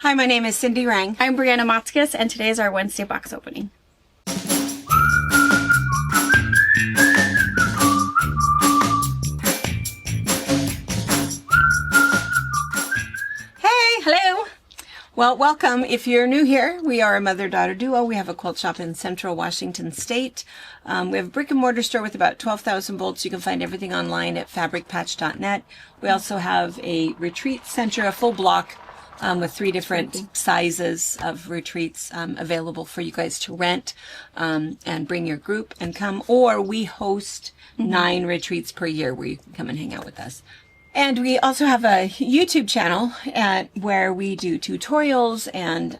Hi, my name is Cindy Rang. I'm Brianna Motzkus, and today is our Wednesday box opening. Hey! Hello! Well, welcome. If you're new here, we are a mother-daughter duo. We have a quilt shop in Central Washington State. We have a brick and mortar store with about 12,000 bolts. You can find everything online at fabricpatch.net. We also have a retreat center, a full block with 3 different sizes of retreats available for you guys to rent and bring your group and come. Or we host 9 retreats per year where you can come and hang out with us. And we also have a YouTube channel where we do tutorials and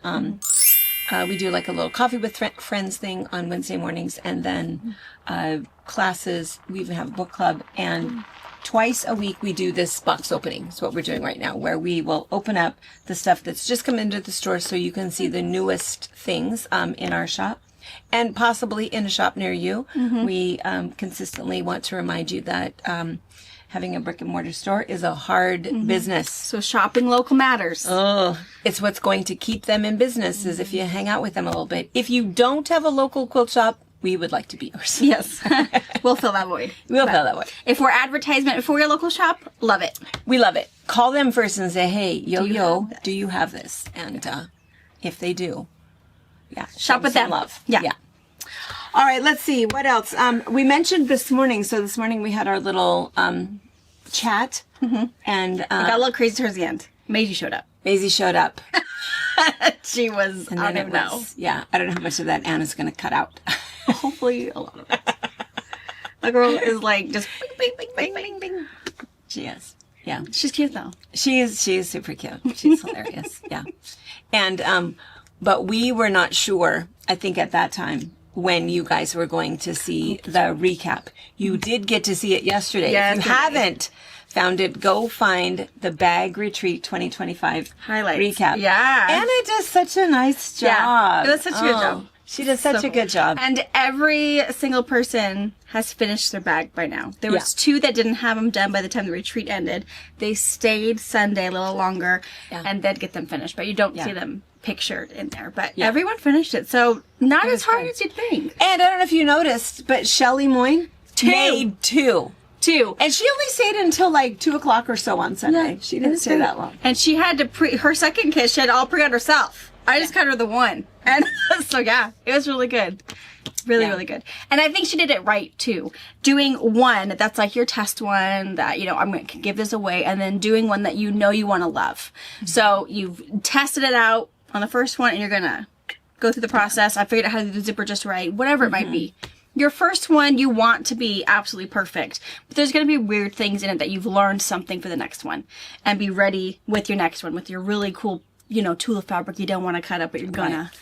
we do like a little coffee with friends thing on Wednesday mornings, and then classes. We even have a book club, and twice a week we do this box opening. It's what we're doing right now, where we will open up the stuff that's just come into the store so you can see the newest things in our shop. And possibly in a shop near you. We consistently want to remind you that having a brick and mortar store is a hard business. So shopping local matters. Oh, it's what's going to keep them in business is if you hang out with them a little bit. If you don't have a local quilt shop, we would like to be yours. Yes. We'll fill that void. We'll fill that void. If we're advertisement for your local shop, love it. We love it. Call them first and say, hey, do you have this? And if they do, Shop with them. Love. Yeah. All right, let's see. What else? We mentioned this morning. So this morning we had our little chat. And It got a little crazy towards the end. Maisie showed up. Maisie showed up. She was, And I then don't know. Yeah, I don't know how much of that Anna's going to cut out. Hopefully a lot of it. The girl is like just bing, bing, bing, bing, bing, bing. She is. Yeah. She's cute though. She is super cute. She's hilarious. Yeah. And, but we were not sure, I think at that time, when you guys were going to see the recap. You did get to see it yesterday. If you haven't found it, go find the Bag Retreat 2025 Highlights. recap. Yeah. Anna does such a nice job. Yeah. It does such a good job. She does such a good job. And every single person has finished their bag by now. There was 2 that didn't have them done by the time the retreat ended. They stayed Sunday a little longer and then get them finished. But you don't see them pictured in there. But everyone finished it. So not as hard as you'd think. And I don't know if you noticed, but Shelly Moyne made 2. 2. And she only stayed until like 2 o'clock or so on Sunday. Yeah, She didn't stay that long. And she had to her second kit, she had all pre-on herself. I just cut her the one. And so yeah, it was really good. Really good. And I think she did it right too. Doing one that's like your test one that, I'm going to give this away, and then doing one that you want to love. So you've tested it out on the first one and you're going to go through the process. I figured out how to do the zipper just right, whatever it might be. Your first one, you want to be absolutely perfect, but there's going to be weird things in it that you've learned something for the next one, and be ready with your next one with your really cool Tula fabric you don't want to cut up, but you're gonna,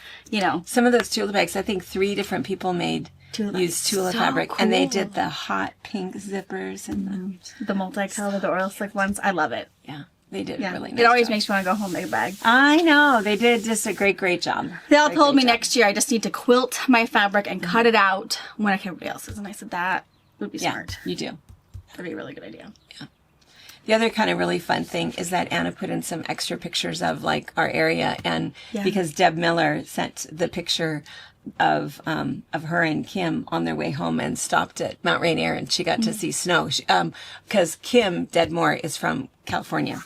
Some of those Tula bags, I think 3 different people used Tula fabric, and they did the hot pink zippers and the multicolor, the oil slick ones. I love it. yeah, they did a really nice It always job. makes me want to go home and make a bag. I know, they did just a great job. They all told me next year I just need to quilt my fabric and cut it out when I can everybody else's, and I said that would be smart. You do. That'd be a really good idea. The other kind of really fun thing is that Anna put in some extra pictures of like our area, and because Deb Miller sent the picture of her and Kim on their way home and stopped at Mount Rainier, and she got to see snow. Because Kim Dedmore is from California.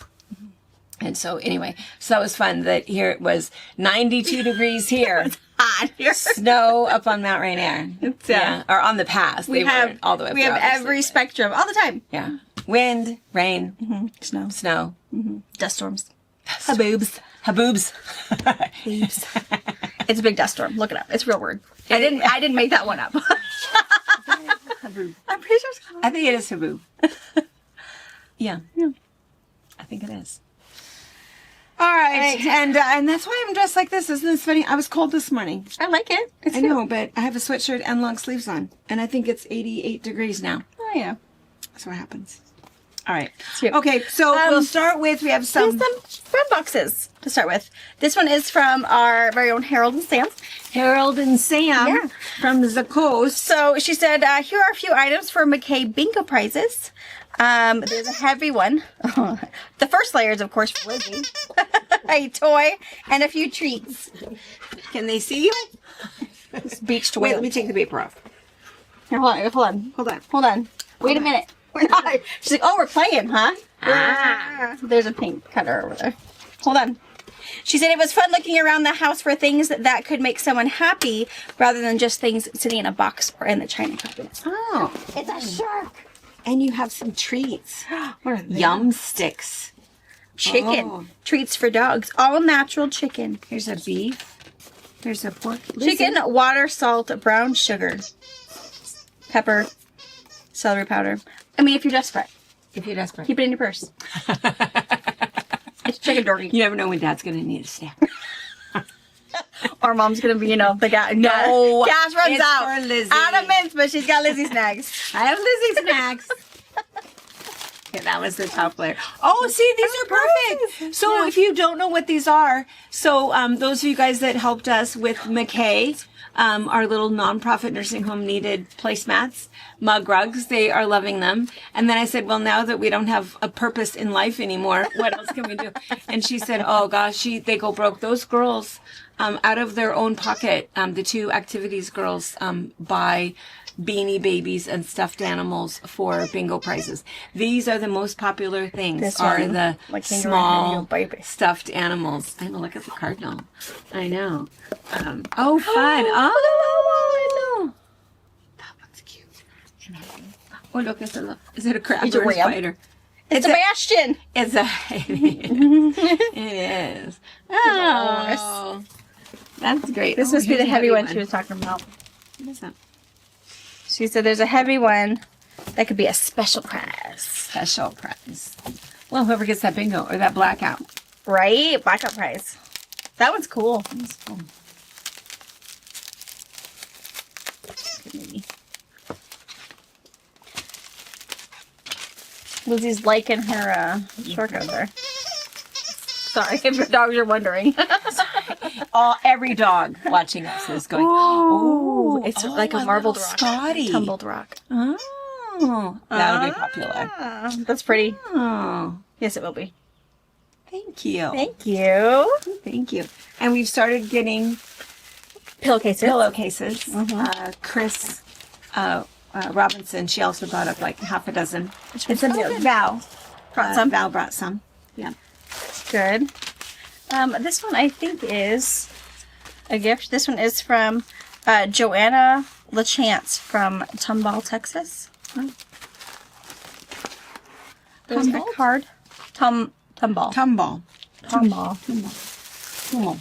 And so anyway, so that was fun that here it was 92 degrees here. Hot here. Snow up on Mount Rainier. Or on the pass. We have all the way up We there, have obviously. every spectrum all the time. Yeah. Wind, rain, Snow. snow, Dust storms. Haboobs. haboobs. It's a big dust storm. Look it up. It's a real word. I didn't make that one up. Haboob. I'm pretty sure it's called. I think it is haboob. Yeah. I think it is. All right. And that's why I'm dressed like this. Isn't this funny? I was cold this morning. I like it. It's I know, but I have a sweatshirt and long sleeves on. And I think it's 88 degrees now. Oh, yeah. That's what happens. All right. Cute. Okay, so we'll start with, we have some... Here's some friend boxes to start with. This one is from our very own Harold and Sam. Harold and Sam from the coast. So she said, here are a few items for McKay Bingo prizes. There's a heavy one. The first layer is, of course, for Lizzie. a toy, and a few treats. Can they see you? Beach toy. Wait, let me take the paper off. Here, hold on. Wait a minute. We're not. She's like, oh, we're playing, huh? There's a pink cutter over there. Hold on. She said it was fun looking around the house for things that could make someone happy rather than just things sitting in a box or in the china cabinet. Oh, It's a shark. and you have some treats. What are they? Yum sticks. Chicken. Oh. Treats for dogs. All natural chicken. Here's a beef. There's a pork. Chicken, water, salt, brown sugar, pepper, celery powder. I mean, if you're desperate, If you're desperate. keep it in your purse. It's chicken dorky. You never know when Dad's going to need a snack. Or Mom's gonna be, the gas. No, gas runs it's out. for Lizzie. Out of mints, but she's got Lizzie snacks. I have Lizzie snacks. Okay, that was the top layer. Oh, see, these are perfect. So if you don't know what these are, so those of you guys that helped us with McKay, our little nonprofit nursing home needed placemats, mug rugs. They are loving them. And then I said, well, now that we don't have a purpose in life anymore, what else can we do? And she said, oh gosh, they go broke. Those girls, out of their own pocket, the two activities girls, buy Beanie Babies and stuffed animals for bingo prizes. These are the most popular things. This are one, the like Kangaroo small Baby. stuffed animals. I know. Look at the cardinal. I know. Oh, fun! Oh, that one's cute. Oh, look! Is it a crab It's a or a ram. spider? It's a bastion. It's a. It is. Oh, that's great. This Oh, must be here's the a heavy one she was talking about. What is that? She said there's a heavy one that could be a special prize. Special prize. Well, whoever gets that bingo or that blackout. Right? Blackout prize. That one's cool. That's cool. Lizzie's liking her short coat there. Sorry if your dogs are wondering. Every dog watching us is going, Oh, it's like a a marbled little rock. Scotty. Tumbled rock. Oh, that'll be popular. That's pretty. Oh, Yes, it will be. thank you. Thank you. Thank you. And we've started getting Pillowcases. pillowcases. Chris Robinson, she also brought up like half a dozen. It's a Val. Brought some. Val brought some. Yeah. Good. This one I think is a gift. This one is from Joanna LaChance from Tomball, Texas. There's a Tomball? card. Tomball. Tumball. Tomball. Tumball.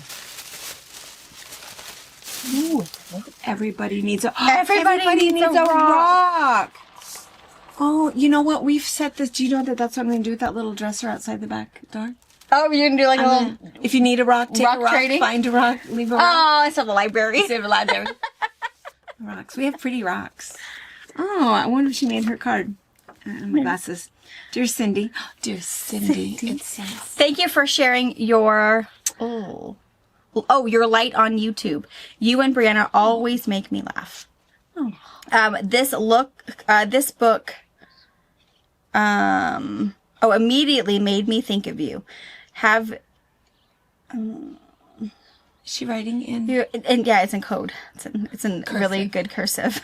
Ooh, everybody needs a Everybody needs a rock. Oh, you know what? We've set this. Do you know that that's what I'm going to do with that little dresser outside the back door? Oh, you're gonna do like a little. If you need a rock, take Rock a rock. trading? Find a rock. Leave a rock. Oh, it's at the library. Save a library. Rocks. We have pretty rocks. Oh, I wonder if she made her card. My glasses. Dear Cindy. Dear Cindy. It says. Thank you for sharing your your light on YouTube. You and Brianna always make me laugh. Oh. This book immediately made me think of you. Is She writing in. and yeah, it's in code. It's in really good cursive.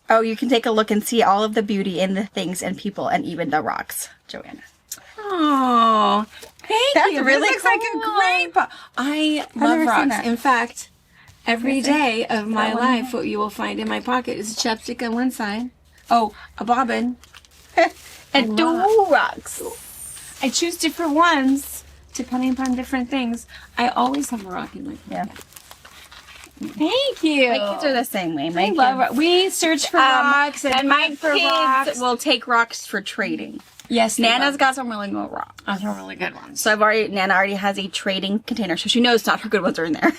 You can take a look and see all of the beauty in the things and people and even the rocks, Joanna. Oh, thank That's you. really This looks like a cool. great book. I love never seen rocks. that. In fact, every day of my one life, what you will find in my pocket is a chapstick on one side. Oh, a bobbin. And two rocks. I choose different ones depending upon different things. I always have a rock in my pocket. Yeah. Thank you. My kids are the same way. My I love kids, it. We search for rocks and my hunt for kids rocks. will take rocks for trading. Yes, Nana's got some really good rocks. some really good ones. So Nana already has a trading container, so she knows not her good ones are in there.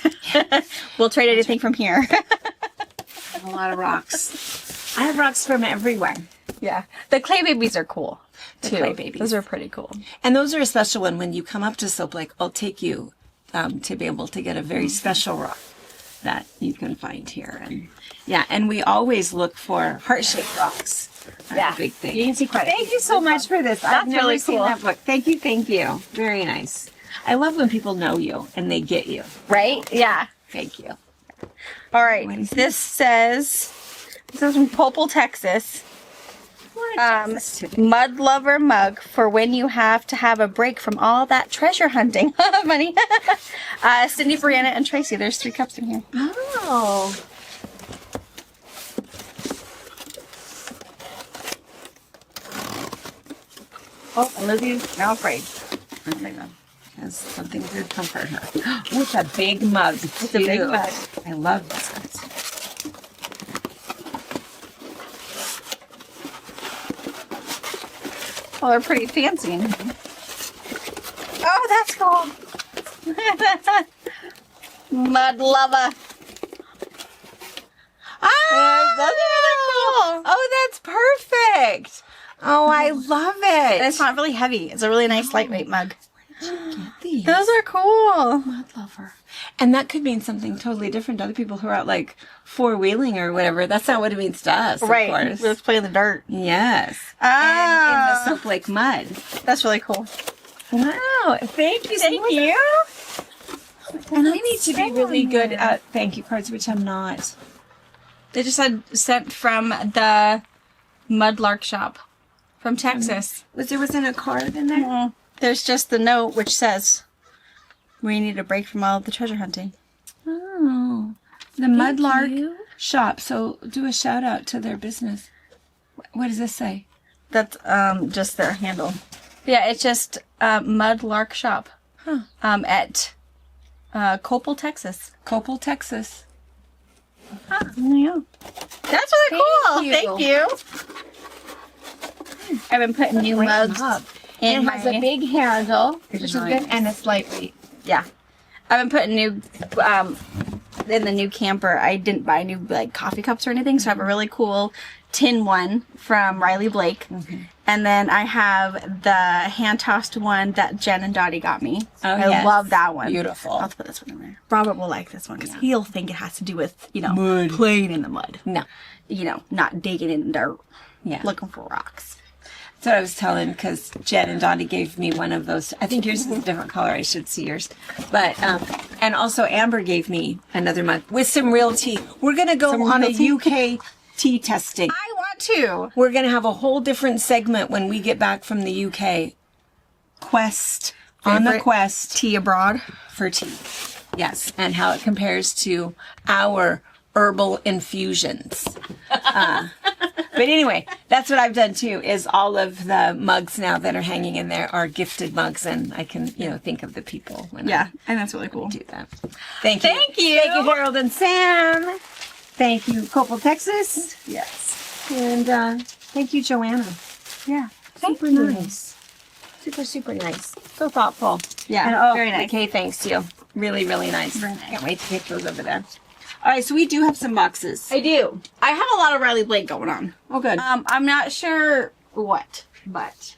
We'll trade anything from here. A lot of rocks. I have rocks from everywhere. Yeah. The clay babies are cool. Too. clay babies. Those are pretty cool. And those are a special one. When you come up to Soap Lake, I'll take you to be able to get a very special rock. that you can find here. And yeah, and we always look for heart-shaped rocks. That's a big thing. You can see quite. Thank you so much for this. I've never really seen cool. that book. Thank you, thank you. Very nice. I love when people know you and they get you. Right? Yeah. Thank you. All right. What is This says from Popple, Texas. Mud lover mug for when you have to have a break from all that treasure hunting. Money. Cindy, Brianna, and Tracy. There's 3 cups in here. Oh. Oh, Olivia's now afraid. Has something to comfort her. Oh, it's a big mug. It's a big mug. I love this. Well, they're pretty fancy in here. Oh, that's cool. Mud lover. Ah, That's really cool. oh, that's perfect. Oh, I love it. And it's not really heavy. It's a really nice lightweight mug. These. Those are cool. Mud lover. And that could mean something totally different to other people who are out like four-wheeling or whatever. That's not what it means to us, Right. of course. Let's play in the dirt. Yes. Ah. And in the Soap Lake mud. That's really cool. Wow. Thank you so much. And I need to be really good at thank you cards, which I'm not. They just said sent from the Mudlark shop from Texas. Wasn't a card in there? There's just the note which says we need a break from all of the treasure hunting. Oh. The Mudlark shop. So do a shout out to their business. What does this say? That's just their handle. Yeah, it's just Mudlark shop. Huh. At Copel, Texas. Copel, Texas. Yeah. That's really cool. you. Thank you. I've been putting new mugs in It has my... a big handle, which is Nice. good, and it's lightweight. Yeah. I've been putting new, in the new camper, I didn't buy new, like, coffee cups or anything, so I have a really cool tin one from Riley Blake. Mm-hmm. And then I have the hand-tossed one that Jen and Dottie got me. Oh, I yes. love that one. Beautiful. I'll put this one in there. Robert will like this one, because he'll think it has to do with, Mud. playing in the mud. No. Not digging in the dirt, Yeah. looking for rocks. That's what I was telling, because Jen and Dottie gave me one of those. I think yours is a different color. I should see yours. But, and also Amber gave me another mug with some real tea. We're going to go on a UK tea testing. I want to. We're going to have a whole different segment when we get back from the UK. Quest, on the Favorite quest Tea abroad. for tea. Yes, and how it compares to our herbal infusions. But anyway, that's what I've done too, is all of the mugs now that are hanging in there are gifted mugs, and I can, think of the people when Yeah, and that's really cool. I do that. Thank you. Thank you. Thank you, Harold and Sam. Thank you, Copel, Texas. Yes. And thank you, Joanna. Yeah. Super nice. Super nice. So thoughtful. Yeah, And, very nice. Okay, thanks to you. Really, really nice. Very nice. Can't wait to take those over there. All right, so we do have some boxes. I do. I have a lot of Riley Blake going on. Oh, good. I'm not sure what, but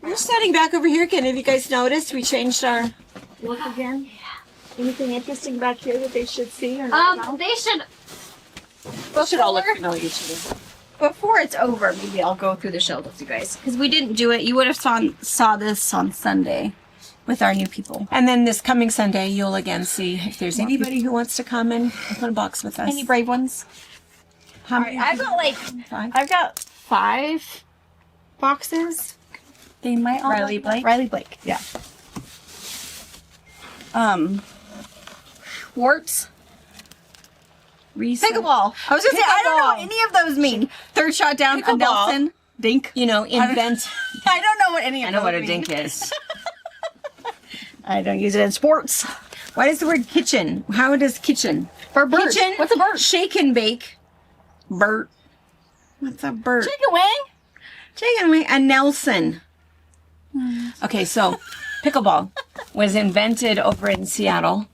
We're standing back over here again. Have you guys noticed we changed our look again? Anything interesting back here that they should see or not know? they should. They should all look familiar to me. Before it's over, maybe I'll go through the shelves with you guys because we didn't do it. You would have saw this on Sunday with our new people. And then this coming Sunday, you'll again see if there's anybody who wants to come and open a box with us. Any brave ones? How many? I've got 5 boxes. They might all Riley Blake? Riley Blake, yeah. Schwartz. Reset. Pickleball. I was gonna say I don't know what any of those mean. Third shot down. A Pickleball. Nelson. Dink. Invent. I don't know what any of I those know what a mean. dink is. I don't use it in sports. What is the word kitchen? How does kitchen? For a bird. Kitchen. What's a bird? Shake and bake. Bert. What's a bird? Chicken wing. Chicken wing. A Nelson. Okay, so pickleball was invented over in Seattle,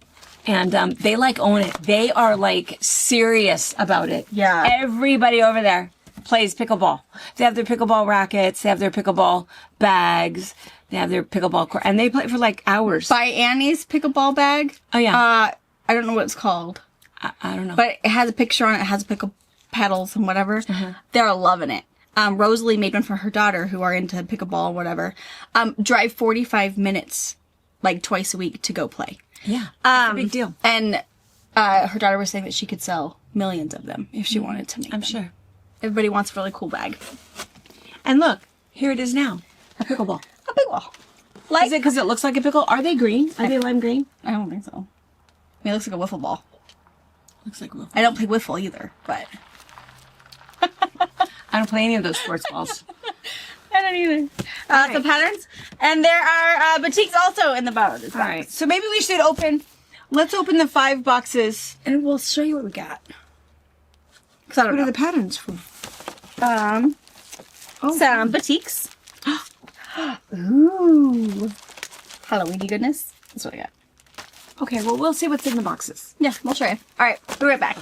and they own it. They are serious about it. Yeah. Everybody over there plays pickleball. They have their pickleball rackets. They have their pickleball bags. They have their pickleball court, and they play for hours. By Annie's pickleball bag. Oh yeah. I don't know what it's called. I don't know. But it has a picture on it. It has pickle petals and whatever. They're loving it. Rosalie made one for her daughter who are into pickleball or whatever. Drive 45 minutes, like twice a week to go play. Yeah. That's a big deal. And her daughter was saying that she could sell millions of them if she wanted to make I'm them. sure. Everybody wants a really cool bag. And look, here it is now. A pickleball. A pickleball. Like, Is it because it looks like a pickle? Are they green? Are they lime green? I don't think so. I mean, it looks like a wiffle ball. Looks like a wiffle. I don't play wiffle either, but... I don't play any of those sports balls. I don't either. right. Some patterns. And there are boutiques also in the bottom. All right. So maybe we should let's open the 5 boxes. And we'll show you what we got. Because I don't What are know. the patterns for? Some boutiques. Ooh. Halloweeny goodness. That's what I got. Okay, well, we'll see what's in the boxes. Yeah, we'll show you. All right, we'll be right back.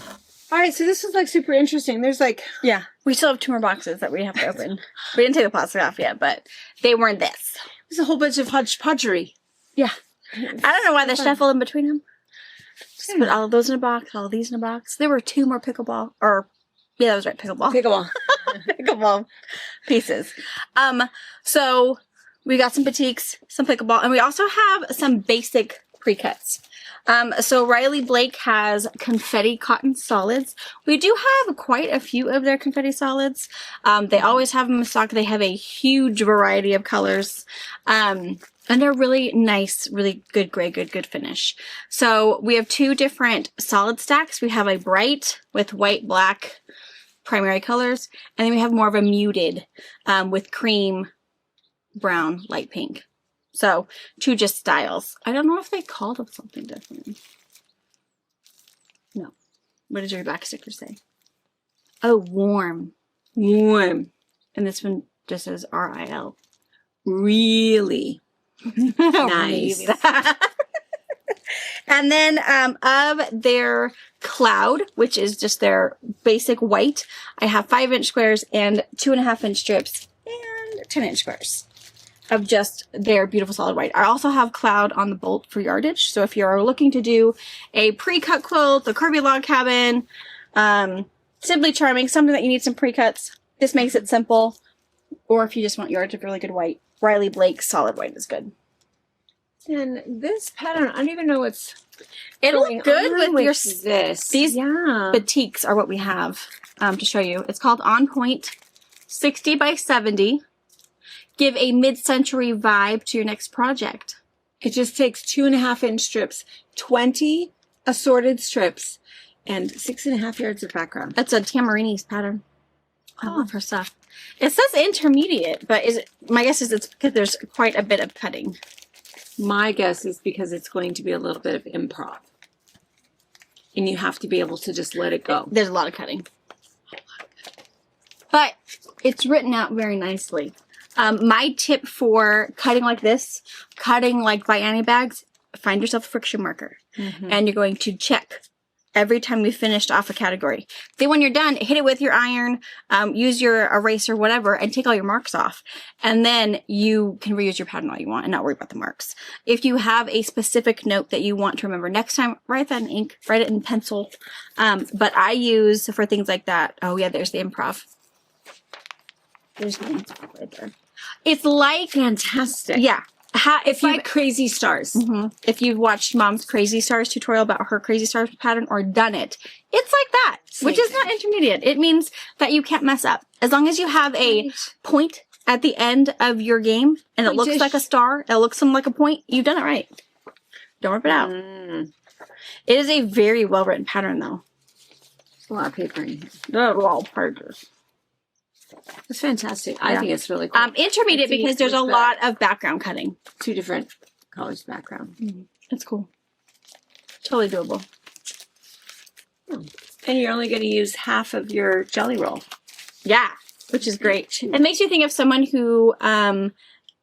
All right, so this is like super interesting. There's like, Yeah. We still have 2 more boxes that we have to open. We didn't take the plastic off yet, but they weren't this. there's a whole bunch of hodgepodgery. Yeah. I don't know why they shuffled in between them. Just put all of those in a box, all of these in a box. There were 2 more pickleball, or, yeah, that was right, pickleball. Pickleball. Pickleball pieces. So we got some boutiques, some pickleball, and we also have some basic pre-cuts. So Riley Blake has confetti cotton solids. We do have quite a few of their confetti solids. They always have them in stock. They have a huge variety of colors. And they're really nice, really good gray, good finish. So we have 2 different solid stacks. We have a bright with white, black primary colors. And then we have more of a muted with cream, brown, light pink. So 2 just styles. I don't know if they called them something different. No. What does your back sticker say? Oh, warm. Warm. And this one just says RIL. Really nice. And then of their cloud, which is just their basic white, I have 5-inch squares and 2.5-inch strips and 10-inch squares of just their beautiful solid white. I also have cloud on the bolt for yardage. So if you're looking to do a pre-cut quilt, a Kirby log cabin, Simply Charming, something that you need some pre-cuts, this makes it simple. Or if you just want yardage of really good white, Riley Blake solid white is good. And this pattern, I don't even know what's It'll going look good on with your this. these Yeah. boutiques are what we have to show you. It's called On Point 60 by 70. Give a mid-century vibe to your next project. It just takes 2.5-inch strips, 20 assorted strips, and 6.5 yards of background. That's a Tamarini's pattern. I love her stuff. It says intermediate, but my guess is it's because there's quite a bit of cutting. My guess is because it's going to be a little bit of improv. And you have to be able to just let it go. There's a lot of cutting. But it's written out very nicely. My tip for cutting like this, cutting like by Annie bags, find yourself a friction marker. And you're going to check every time we finished off a category. Then when you're done, hit it with your iron, use your eraser, whatever, and take all your marks off. And then you can reuse your pattern all you want and not worry about the marks. If you have a specific note that you want to remember next time, write that in ink, write it in pencil. But I use, for things like that, oh yeah, there's the improv. There's the improv right there. It's like, Fantastic. yeah. It's like Crazy Stars. If you've watched Mom's Crazy Stars tutorial about her Crazy Stars pattern or done it, it's like that, which is not intermediate. It means that you can't mess up. As long as you have a point at the end of your game and it looks like a star, it looks like a point, you've done it right. Don't rip it out. It is a very well-written pattern, though. A lot of paper in here. They're all pages. It's fantastic. I think it's really cool. Intermediate because there's a lot of background cutting. 2 different colors background. It's cool. Totally doable. And you're only going to use half of your jelly roll. Yeah, which is great. It makes you think of someone who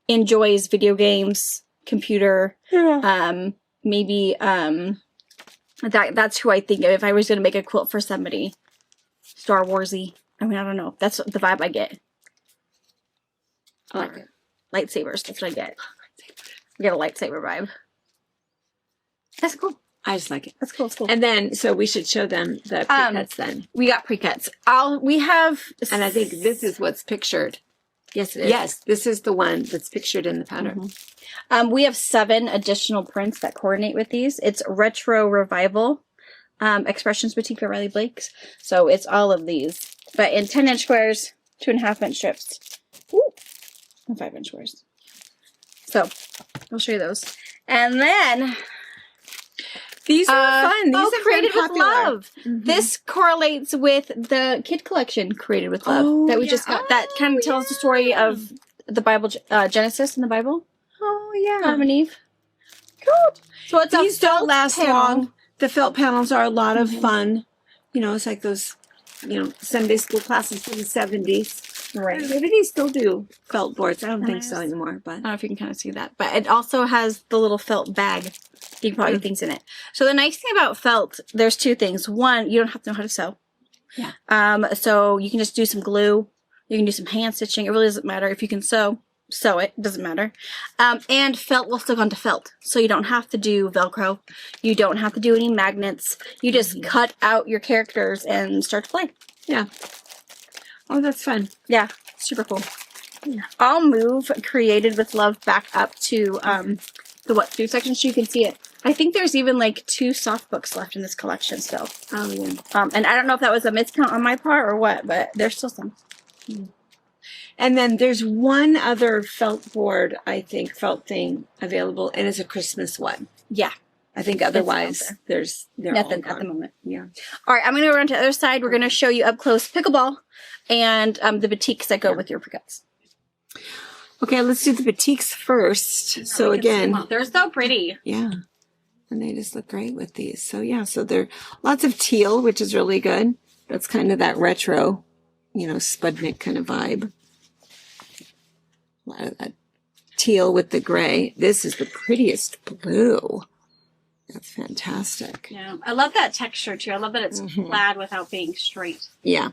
enjoys video games, computer, maybe that's who I think of if I was going to make a quilt for somebody. Star Warsy. I mean, I don't know. That's the vibe I get. I like it. Lightsabers. That's what I get. I get a lightsaber vibe. That's cool. I just like it. That's cool. It's cool. And then, so we should show them the pre-cuts then. We got pre-cuts. We have, And I think this is what's pictured. yes, it is. Yes, this is the one that's pictured in the pattern. We have 7 additional prints that coordinate with these. It's Retro Revival, Expressions Boutique by Riley Blakes. So it's all of these, but in 10-inch squares, 2.5-inch strips, and 5-inch squares. So I'll show you those. And then These are fun. These have Created been with popular. Love. This correlates with the kid collection, Created with Love, that we just got. That kind of tells the story of the Bible, Genesis in the Bible. Oh, yeah. Adam and Eve. Cool. So it's These a don't felt last panel. long. The felt panels are a lot of fun. You know, it's like those, Sunday school classes from the 70s. Right. Maybe they still do felt boards. I don't think so Nice. anymore, but I don't know if you can kind of see that, but it also has the little felt bag. You can put all your things in it. So the nice thing about felt, there's 2 things. One, you don't have to know how to sew. Yeah. So you can just do some glue. You can do some hand stitching. It really doesn't matter if you can sew it. Doesn't matter. And felt will stick onto felt, so you don't have to do Velcro. You don't have to do any magnets. You just cut out your characters and start to play. yeah. Oh, that's fun. Yeah, super cool. I'll move Created with Love back up to the what to section so you can see it. I think there's even like 2 soft books left in this collection still. Oh, yeah. And I don't know if that was a miscount on my part or what, but there's still some. And then there's one other felt board, I think, felt thing available, and it's a Christmas one. Yeah, I think out otherwise they're nothing all at the gone. moment. Yeah. All right, I'm going to go around to the other side. We're going to show you up close pickleball and the boutiques that go with your pre-cuts. Okay, let's do the boutiques first. So again, They're so pretty. yeah. And they just look great with these. So yeah, so there lots of teal, which is really good. That's kind of that retro, Spudnik kind of vibe. A lot of that teal with the gray. This is the prettiest blue. That's fantastic. Yeah, I love that texture too. I love that it's plaid without being straight. Yeah.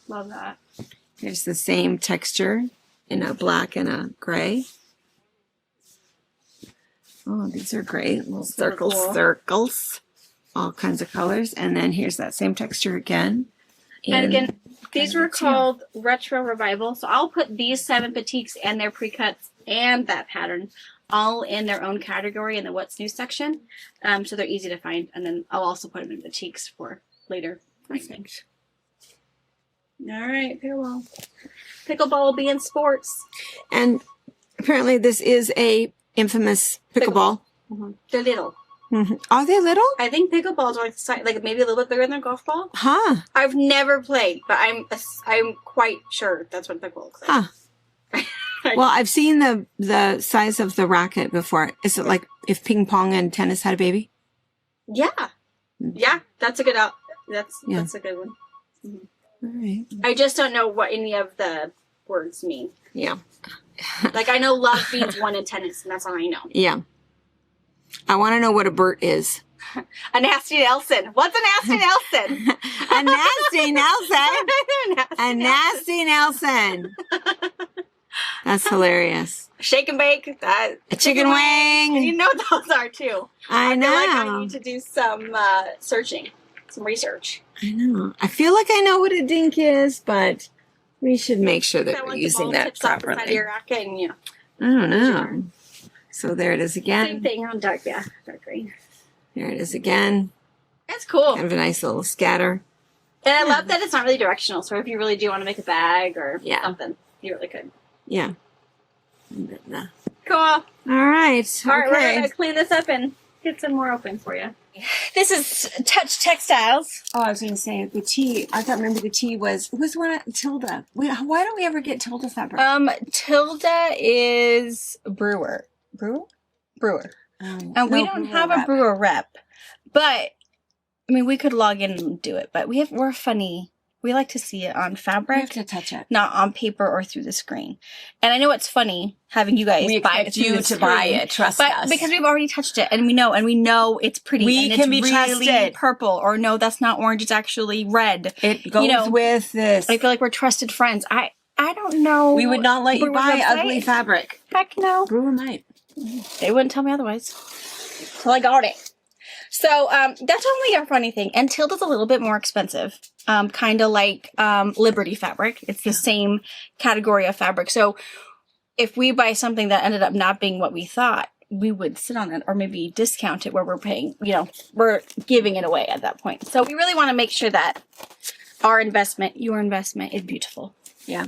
Love that. Here's the same texture in a black and a gray. Oh, these are great. Little circles, cool. circles. All kinds of colors. And then here's that same texture again. And in again, these kind of were a teal. called Retro Revival. So I'll put these 7 boutiques and their pre-cuts and that pattern all in their own category in the What's New section. So they're easy to find. And then I'll also put them in boutiques for later. Perfect. All right, pickleball. Pickleball will be in sports. And apparently this is a infamous pickleball. They're little. Are they little? I think pickleballs are like maybe a little bit bigger than a golf ball. Huh. I've never played, but I'm quite sure that's what pickleball looks like. Huh. Well, I've seen the size of the racket before. Is it like if ping pong and tennis had a baby? Yeah, yeah, that's a good that's a good one. All right. I just don't know what any of the words mean. Yeah. Like I know love means 1 in tennis, and that's all I know. Yeah. I want to know what a Bert is. A nasty Nelson. What's a nasty Nelson? A nasty Nelson. A nasty Nelson. That's hilarious. Shake and bake. A chicken wing. You know what those are too. I know. feel like I need to do some searching, some research. I know. I feel like I know what a dink is, but we should make sure that we're once the using ball that tips off the side of properly. your racket and yeah. I don't know. So there it is Same again. thing on dark green. There it is again. That's cool. Kind of a nice little scatter. And I love that it's not really directional. So if you really do want to make a bag or Yeah. something, you really could. Yeah. Cool. All All right. right, we're Okay. gonna clean this up and get some more open for you. This is Touch Textiles. Oh, I was going to say the tea. I thought remember the tea was who was the one Tilda. Why don't we ever get Tilda fabric? Tilda is Brewer. And we don't have a Brewer rep, but I mean, we could log in and do it. But we're funny. We like to see it on We fabric, have to touch it. not on paper or through the screen. And I know it's funny having you guys We buy it expect through you the to buy screen, it. Trust but us. because we've already touched it and we know it's pretty. We and can it's be really trusted. purple, or no, that's not orange. It's actually red. It goes with this. I feel like we're trusted friends. I don't know. We would not let you Brewer's buy website. ugly fabric. Heck no. Brewer might. They wouldn't tell me otherwise. So I got it. So that's only our funny thing. And Tilda's a little bit more expensive, kind of like Liberty fabric. It's the same category of fabric. So if we buy something that ended up not being what we thought, we would sit on it or maybe discount it where we're paying, we're giving it away at that point. So we really want to make sure that our investment, your investment, is beautiful. Yeah.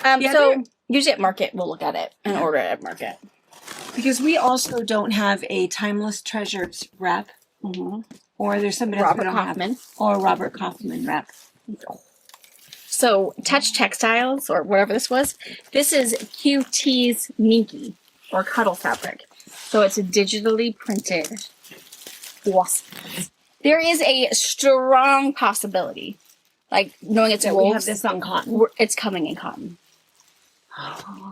So usually at Market, we'll look at it and order it at Market. Because we also don't have a Timeless Treasures wrap. Mm-hmm. Or there's somebody else we don't have. Or Robert Kaufman wrap. So Touch Textiles, or whatever this was, this is QT's Minky, or Cuddle fabric. So it's a digitally printed wasp. There is a strong possibility, like knowing it's wolves. We have this on cotton. It's coming in cotton.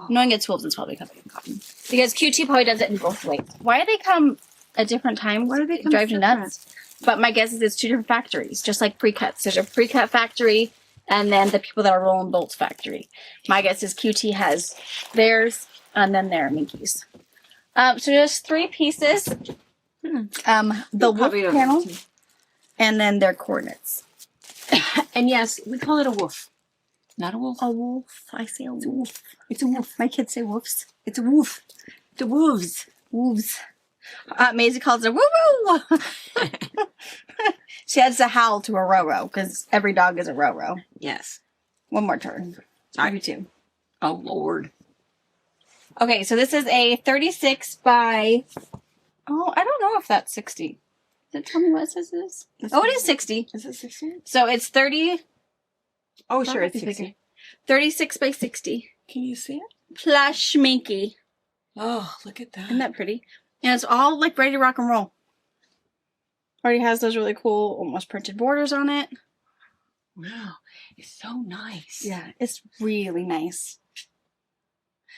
Knowing it's wolves, it's probably coming in cotton. Because QT probably does it in both ways. Why do they come at different times? Why do they come? It drives me nuts. But my guess is it's two different factories, just like pre-cuts. There's a pre-cut factory, and then the people that are rolling bolts factory. My guess is QT has theirs, and then their Minkies. So just 3 pieces. The wolf panel, and then their coordinates. And yes, we call it a wolf. Not a wolf. A wolf. I say a wolf. It's a wolf. My kids say wolves. It's a wolf. The wolves. Wolves. Maisie calls it a woo-woo. She adds a howl to a row-row because every dog is a row-row. Yes. One more turn. Sorry, 2. Oh, Lord. Okay, so this is a 36 by... Oh, I don't know if that's 60. Does it tell me what it says it is? Oh, it is 60. Is it 60? So it's 30... Oh, sure, it's 60. 36 by 60. Can you see it? Plush Minky. Oh, look at that. Isn't that pretty? And it's all like ready to rock and roll. Already has those really cool, almost printed borders on it. Wow, it's so nice. Yeah, it's really nice.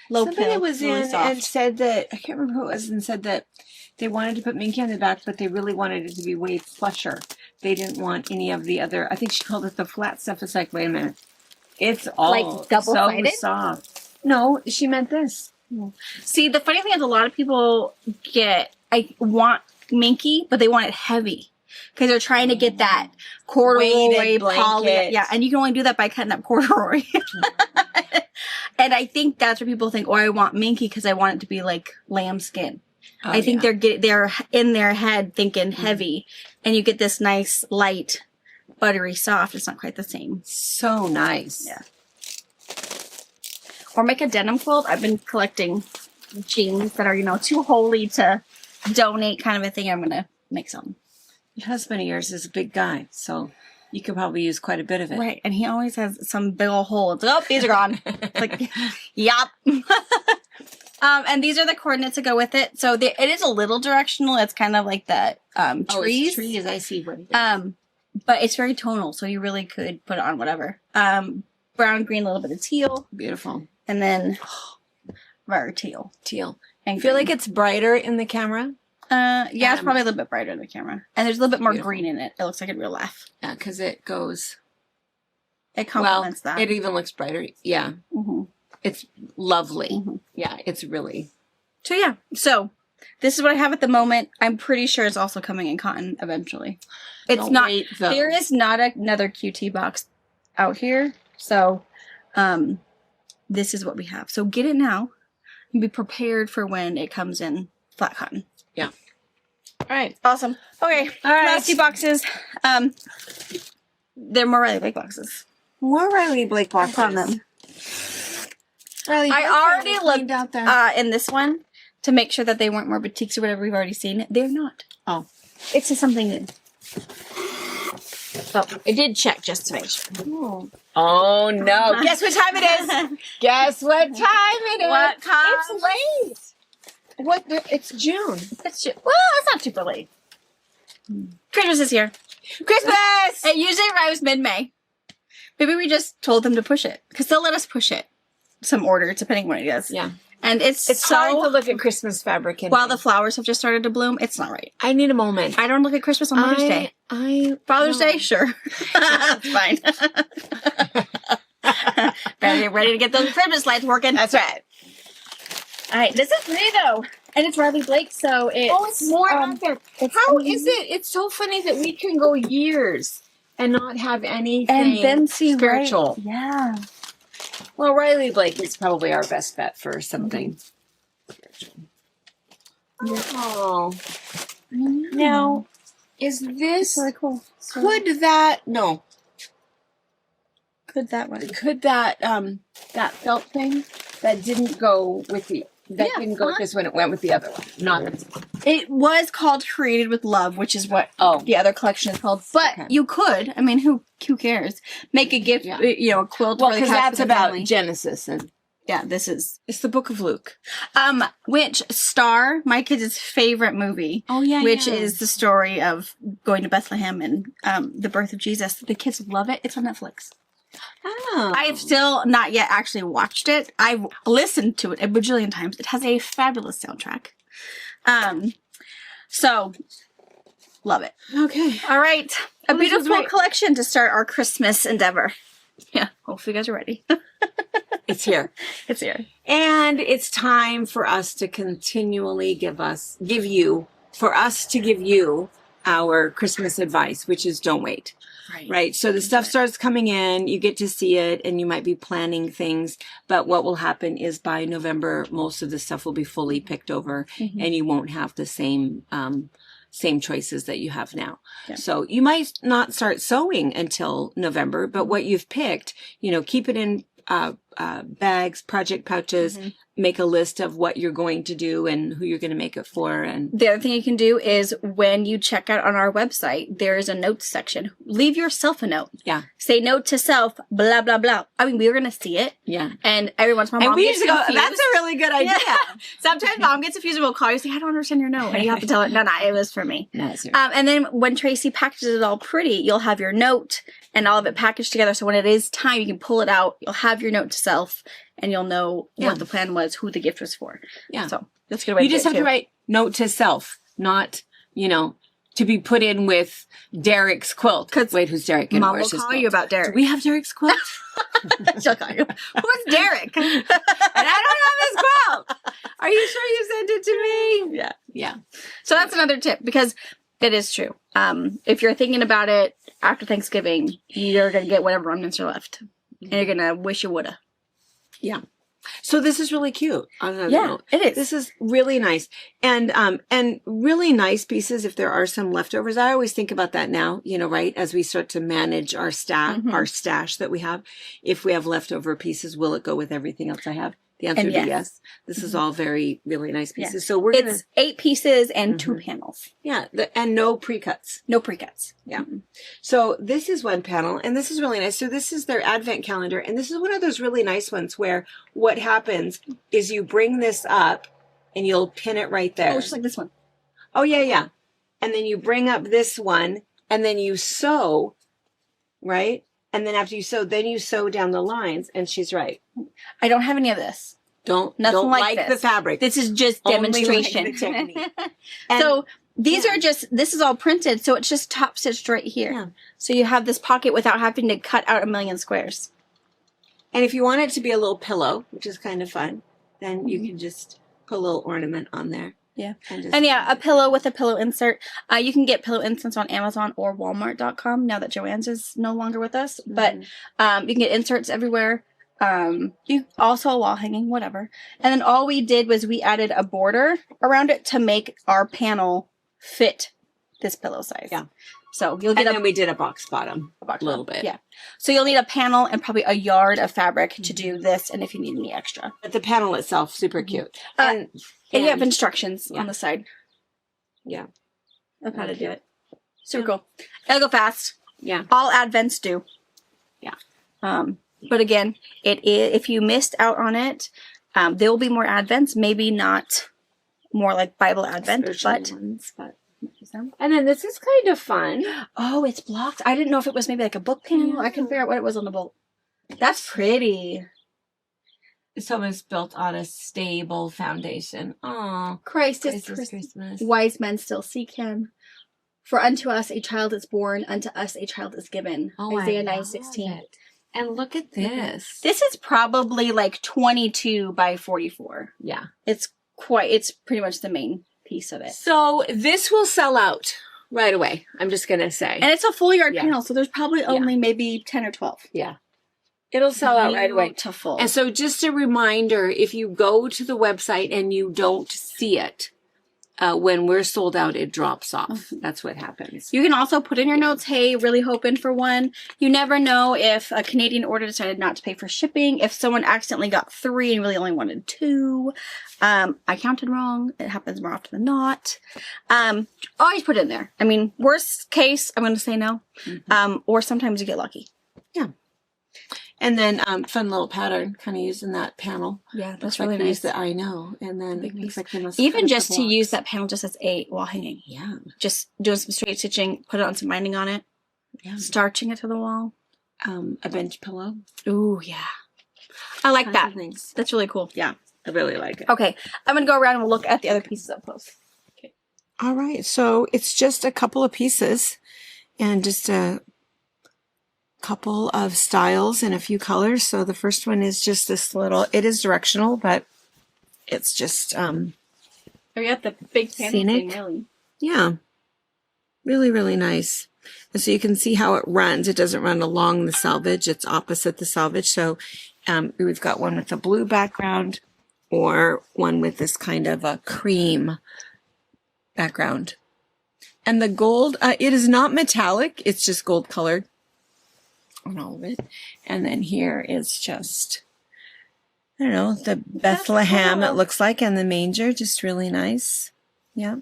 Low Somebody pill, was really in soft. and said that, I can't remember who it was, and said that they wanted to put Minky on the back, but they really wanted it to be way flusher. They didn't want any of the other, I think she called it the flat stuff. It's like, wait a minute. It's all Like double-sided? so soft. No, she meant this. See, the funny thing is a lot of people want Minky, but they want it heavy. Because they're trying to get that corduroy Weighted poly. blanket. Yeah, and you can only do that by cutting up corduroy. And I think that's where people think, oh, I want Minky because I want it to be like lambskin. Oh, I think yeah. they're in their head thinking heavy, and you get this nice, light, buttery soft. It's not quite the same. So nice. Yeah. Or make a denim quilt. I've been collecting jeans that are, too holy to donate kind of a thing. I'm going to make some. Your husband of yours is a big guy, so you could probably use quite a bit of it. Right. And he always has some big old hole. It's like, oh, these are gone. It's like, yup. And these are the coordinates to go with it. So it is a little directional. It's kind of like the trees. Oh, it's trees. I see what it is. But it's very tonal, so you really could put it on whatever. Brown, green, a little bit of teal. Beautiful. And then very teal. Teal. And I feel green. like it's brighter in the camera. Yeah, it's probably a little bit brighter in the camera. And there's a little bit more Beautiful. green in it. It looks like in real life. Yeah, because it goes... It complements that. It even looks brighter. Yeah. Mm-hmm. It's lovely. Mm-hmm. Yeah, it's really... So yeah, so this is what I have at the moment. I'm pretty sure it's also coming in cotton eventually. It's Don't not. wait, though. There is not another QT box out here, so this is what we have. So get it now and be prepared for when it comes in flat cotton. Yeah. All right. Awesome. Okay. All right. Last 2 boxes. They're more Riley Blake boxes. More Riley Blake I boxes. found them. Riley Blake I already cleaned looked out there. in this one to make sure that they weren't more boutiques or whatever we've already seen. They're not. Oh. It's just something new. So I did check just to make sure. Oh, no. Guess what time it is? Guess what time it is? What time? It's late. What? It's June. Well, it's not super late. Christmas is here. Christmas! It usually arrives mid-May. Maybe we just told them to push it because they'll let us push it. Some order, depending what it is. Yeah. And it's time to so... look at Christmas fabric. While the flowers have just started to bloom, it's not right. I need a moment. I don't look at Christmas on Mother's Day. Father's Day? Sure. That's fine. Better get ready to get those Christmas lights working. That's right. All right, this is pretty though. And it's Riley Blake, so it's Oh, it's more out there. How is it? It's so funny that we can go years and not have anything and then see spiritual. Right. Yeah. Well, Riley Blake is probably our best bet for something spiritual. Oh. Now, is this Really cool. So could that no could that one? could that that felt thing that didn't go with the that Yeah, didn't go with this one, it went with the other one. Not this one. It was called Created with Love, which is what Oh. the other collection is called. But Okay. you could, I mean, who cares? Make a gift, Yeah. you know, a quilt. Well, for the because cat that's for the about family. Genesis and Yeah, this is It's the Book of Luke. which Star, my kids' favorite movie. oh yeah, Which is the story of going to Bethlehem and the birth of Jesus. The kids love it. It's on Netflix. oh. I've still not yet actually watched it. I've listened to it a bajillion times. It has a fabulous soundtrack. So love it. okay. All right. A Well, this was beautiful great. collection to start our Christmas endeavor. Yeah. Hopefully you guys are ready. It's here. It's here. And it's time for us to continually give you our Christmas advice, which is don't wait. Right. So the stuff starts coming in, you get to see it, and you might be planning things. But what will happen is by November, most of the stuff will be fully picked over Mhm. and you won't have the same choices that you have now. Yeah. So you might not start sewing until November, but what you've picked, keep it in bags, project pouches, Mhm. make a list of what you're going to do and who you're going to make it for. And The other thing you can do is when you check out on our website, there is a notes section. Leave yourself a note. yeah, Say note to self, blah, blah, blah. I mean, we're going to see it. yeah. And every once in a while, And mom we gets usually go, confused. that's a really good idea. Yeah. Sometimes mom gets confused and we'll call you and say, I don't understand your note. And you have to tell her, no, it was for me. No, it's And then when Tracy packages it all pretty, you'll have your note and all of it packaged together. So when it is time, you can pull it out. You'll have your note to self and you'll know Yeah. what the plan was, who the gift was for. Yeah. So that's a good way You to just do have it to too. write note to self, not, to be put in with Derek's quilt. 'Cause Wait, who's Derek? And Mom will where's his call quilt? you about Do Derek. we have Derek's quilt? She'll call you. Who's Derek? And I don't have his quilt. Are you sure you sent it to me? Yeah. Yeah. So that's another tip because it is true. If you're thinking about it after Thanksgiving, you're going to get whatever remnants are left. And you're going to wish you woulda. Yeah. So this is really cute. On another Yeah, note. it is. This is really nice. And really nice pieces if there are some leftovers. I always think about that now, right? As we start to manage our Mhm. our stash that we have. If we have leftover pieces, will it go with everything else I have? The answer And would be yes. yes. This is all very, really nice pieces. Yeah. So we're going to, It's 8 pieces and 2 Mhm. panels. yeah, and no pre-cuts. No pre-cuts. So this is one panel, and this is really nice. So this is their advent calendar, and this is one of those really nice ones where what happens is you bring this up and you'll pin it right there. Oh, just like this one. Oh, yeah, yeah. And then you bring up this one, and then you sew, right? And then after you sew, then you sew down the lines, and she's right. I don't have any of this. Don't Nothing like the this. fabric. This is just Only like demonstration. the technique. And- So these yeah. are just, this is all printed, so it's just top stitched right here. Yeah. So you have this pocket without having to cut out a million squares. And if you want it to be a little pillow, which is kind of fun, then you Mhm. can just put a little ornament on there. Yeah. And, just, And yeah, a pillow with a pillow insert. You can get pillow inserts on Amazon or Walmart.com now that Joann's is no longer with us. But Mhm. you can get inserts everywhere. You also a wall hanging, whatever. And then all we did was we added a border around it to make our panel fit this pillow size. Yeah. So you'll and get then we did a box bottom. box a little bottom. bit. Yeah. So you'll need a panel and probably a yard of fabric to do this, and if you need any extra. But the panel itself, super cute. And you have and- instructions yeah. on the side yeah, of how to do it. Super Yeah. cool. It'll go fast. yeah. All Advents do. Yeah. But again, if you missed out on it, there will be more Advents. Maybe not more like Bible Advent, Spiritual but ones, and then this is kind of fun. oh, it's blocked. I didn't know if it was maybe like a book panel. I couldn't figure out what it was on the bolt. That's pretty. It's almost built on a stable foundation. Oh, Christ is Christmas. wise men still seek him. For unto us a child is born, unto us a child is given. Oh, Isaiah I 9:16. love it. And look at this. This is probably like 22 by 44. Yeah. It's it's pretty much the main piece of it. So this will sell out right away. I'm just going to say. And it's a full yard Yeah. panel, so there's probably only maybe 10 or 12. Yeah. It'll sell out right away. Beautiful. And so just a reminder, if you go to the website and you don't see it, when we're sold out, it drops off. That's what happens. You can also put in your notes, hey, really hoping for one. You never know if a Canadian order decided not to pay for shipping, if someone accidentally got 3 and really only wanted 2. I counted wrong. It happens more often than not. Always put it in there. I mean, worst case, I'm going to say no. Or sometimes you get lucky. Yeah. And then fun little pattern, kind of using that panel. Yeah, Looks like they use the I know. And then it looks like they must Even cut just the to blocks. use that panel just as a wall hanging. Yeah. Just doing some straight stitching, put it on some binding on it, Yeah. starching it to the wall. A bench pillow. Ooh, yeah. I like Kinds that. of things. That's really cool. Yeah. I really like it. Okay, I'm going to go around and we'll look at the other pieces up close. All right. So it's just a couple of pieces and just a couple of styles and a few colors. So the first one is just this little, it is directional, but it's just, Oh, you got the big panel Scenic. thing, really. yeah, really, really nice. And so you can see how it runs. It doesn't run along the selvage. It's opposite the selvage. So we've got one with a blue background or one with this kind of a cream background. And the gold, it is not metallic. It's just gold colored on all of it. And then here is just, I don't know, the Bethlehem it looks like, and the manger, just really nice. Yeah.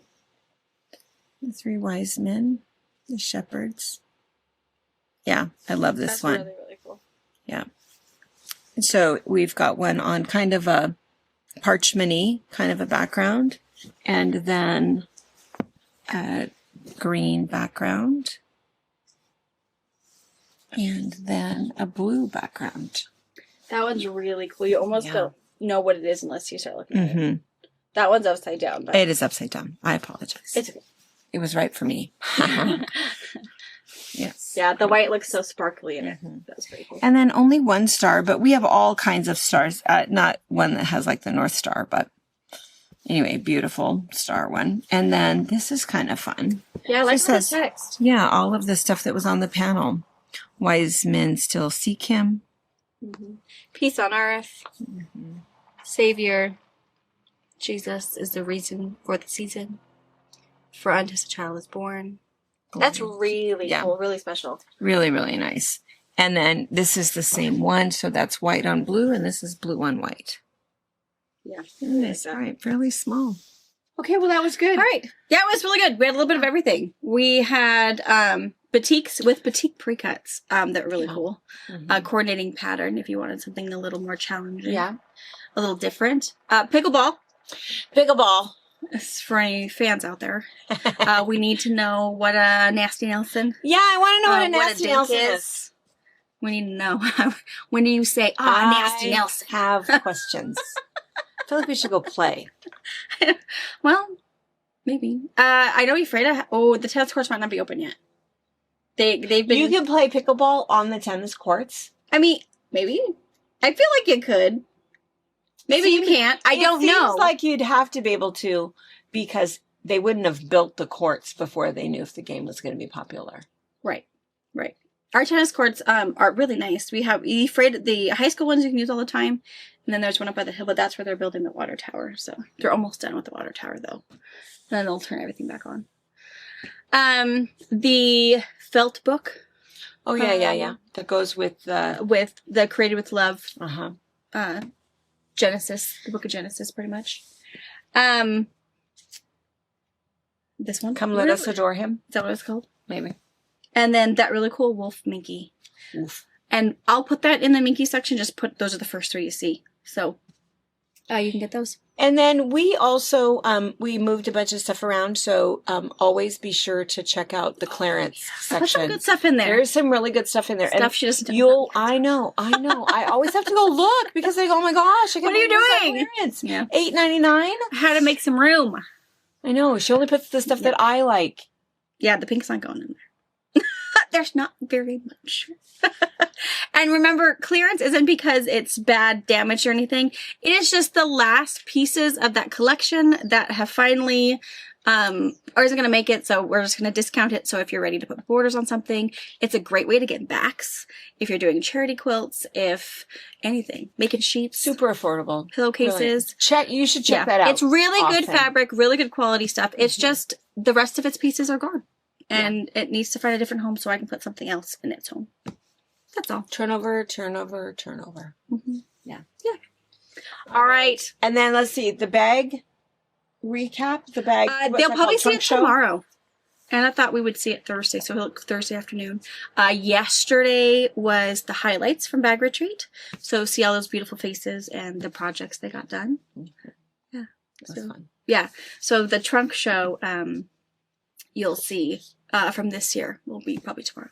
The 3 wise men, the shepherds. Yeah, I love this one. Really, really cool. Yeah. And so we've got one on kind of a parchment-y kind of a background, and then a green background, and then a blue background. That one's really cool. You almost Yeah. don't know what it is unless you start looking at it. Mm-hmm. That one's upside down. But It is upside down. I apologize. it's okay. It was right for me. Yes. Yeah, the white looks so sparkly in it. Mhm. That was pretty cool. And then only one star, but we have all kinds of stars. Not one that has like the North Star, but anyway, beautiful star one. And then this is kind of fun. Yeah, I like Just the says- text. Yeah, all of the stuff that was on the panel. Wise men still seek him. Peace on earth. Savior. Jesus is the reason for the season. For unto us a child is born. That's really Yeah. cool, really special. Really, really nice. And then this is the same one. So that's white on blue, and this is blue on white. Yeah. Nice. All right, fairly small. Okay, well, that was good. All right. Yeah, it was really good. We had a little bit of everything. We had batiks with batik pre-cuts that were really cool. Coordinating pattern if you wanted something a little more challenging. Yeah. A little different. Pickleball. Pickleball. This is for any fans out there. We need to know what a Nasty Nelson. Yeah, I want to know what a what a nasty dink Nelson is. is. We need to know. When do you say, Nasty Nelson? have questions. I feel like we should go play. Well, maybe. I know Ephrata. The tennis courts might not be open yet. They've been. You can play pickleball on the tennis courts. I mean, maybe. I feel like you could. Maybe you can't. I don't know. It seems like you'd have to be able to, because they wouldn't have built the courts before they knew if the game was going to be popular. Right. Our tennis courts are really nice. We have the high school ones you can use all the time, and then there's one up by the hill, but that's where they're building the water tower. So they're almost done with the water tower, though. And then they'll turn everything back on. The felt book Oh, yeah. That goes with the... with the Created with Love Uh-huh. Genesis, the book of Genesis, pretty much. This one. Come let us adore him. Is that what it's called? Maybe. And then that really cool wolf minky. Oof. And I'll put that in the minky section. Just put those are the first 3 you see. So you can get those. And then we also, we moved a bunch of stuff around. So always be sure to check out the clearance Put some section. good stuff in there. There's some really good stuff in there. Stuff And she doesn't talk you'll, I know. I always have to go look because I go, oh my gosh, I can't What are you believe this is on doing? clearance. Yeah. $8.99. How to make some room. I know. She only puts the stuff that I like. Yeah, the pink's not going in there. there's not very much. And remember, clearance isn't because it's bad, damaged, or anything. It is just the last pieces of that collection that have finally or isn't going to make it, so we're just going to discount it. So if you're ready to put borders on something, it's a great way to get backs. If you're doing charity quilts, if anything, making sheets, Super affordable. pillowcases. Check. You should check that out. It's really good often. fabric, really good quality stuff. It's just the rest of its pieces are gone. And it needs to find a different home so I can put something else in its home. That's all. Turnover, turnover, turnover. Yeah. All right. And then let's see the bag recap. The bag. what's They'll that probably called? see Trunk it show? tomorrow. And I thought we would see it Thursday, so he'll look Thursday afternoon. Yesterday was the highlights from Bag Retreat. So see all those beautiful faces and the projects they got done. Yeah. That's So, fun. yeah. So the trunk show, you'll see from this year will be probably tomorrow.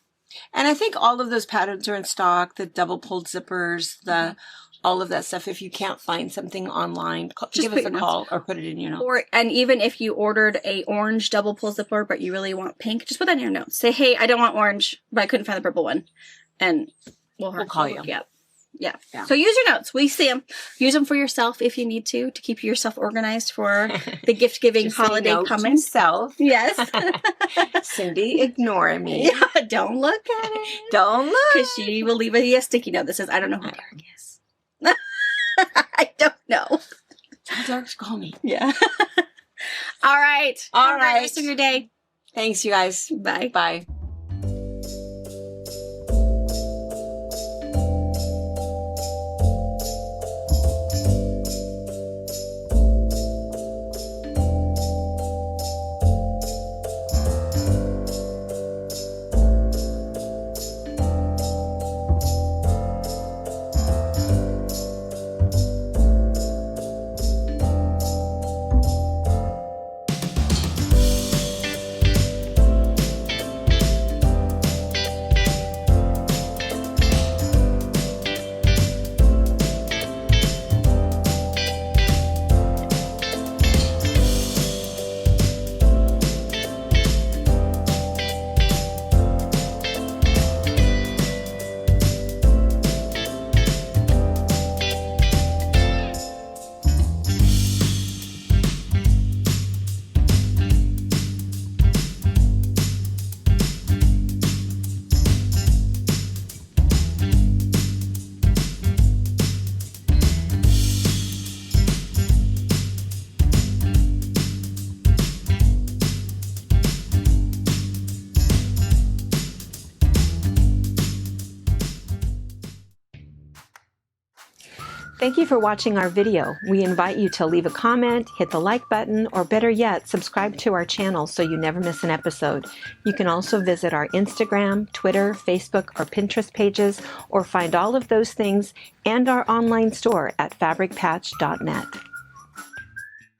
And I think all of those patterns are in stock. The double pulled zippers, the all of that stuff. If you can't find something online, Just give put us a your call or put it in your notes. And even if you ordered a orange double pull zipper, but you really want pink, just put that in your notes. Say, hey, I don't want orange, but I couldn't find the purple one. And we'll call you. look you up. Yeah. Yeah. So use your notes. We see them. Use them for yourself if you need to keep yourself organized for the gift giving Just say holiday note to coming. self. Yes. Cindy, ignore me. Yeah, don't look at it. Don't look. Because she will leave a sticky note that says, I don't know who Derek is. I don't know. Tell Derek to call me. Yeah. All right. All Have a great right. rest of your day. Thanks, you guys. Bye. Bye. Thank you for watching our video. We invite you to leave a comment, hit the like button, or better yet, subscribe to our channel so you never miss an episode. You can also visit our Instagram, Twitter, Facebook, or Pinterest pages, or find all of those things and our online store at fabricpatch.net.